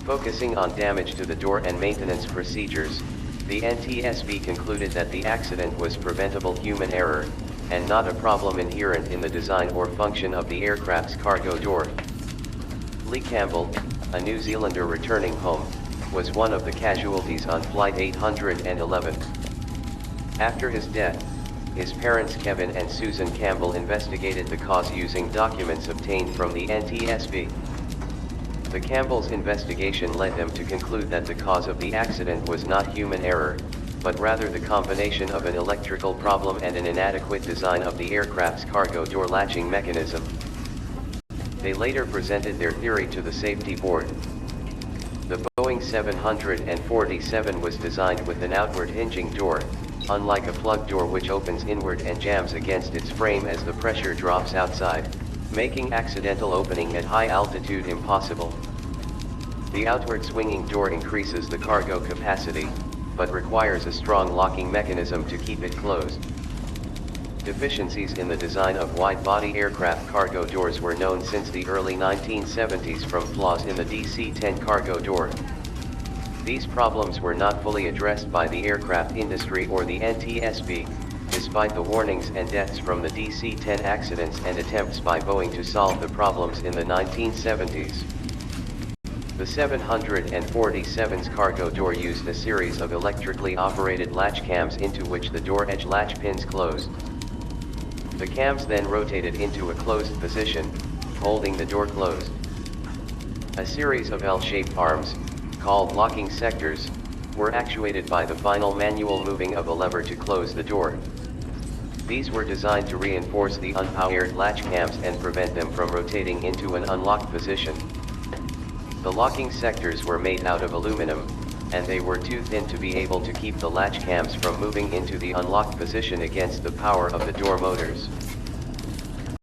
Focusing on damage to the door and maintenance procedures, the NTSB concluded that the accident was preventable human error, and not a problem inherent in the design or function of the aircraft's cargo door. Lee Campbell, a New Zealander returning home, was one of the casualties on Flight 811. After his death, his parents Kevin and Susan Campbell investigated the cause using documents obtained from the NTSB. The Campbells' investigation led them to conclude that the cause of the accident was not human error, but rather the combination of an electrical problem and an inadequate design of the aircraft's cargo door latching mechanism. They later presented their theory to the safety board. The Boeing 747 was designed with an outward hinging door, unlike a plug door which opens inward and jams against its frame as the pressure drops outside, making accidental opening at high altitude impossible. The outward swinging door increases the cargo capacity, but requires a strong locking mechanism to keep it closed. Deficiencies in the design of wide-body aircraft cargo doors were known since the early 1970s from flaws in the DC-10 cargo door. These problems were not fully addressed by the aircraft industry or the NTSB, despite the warnings and deaths from the DC-10 accidents and attempts by Boeing to solve the problems in the 1970s. The 747's cargo door used a series of electrically operated latch cams into which the door edge latch pins closed. The cams then rotated into a closed position, holding the door closed. A series of L-shaped arms, called locking sectors, were actuated by the final manual moving of a lever to close the door. These were designed to reinforce the unpowered latch cams and prevent them from rotating into an unlocked position. The locking sectors were made out of aluminum, and they were too thin to be able to keep the latch cams from moving into the unlocked position against the power of the door motors.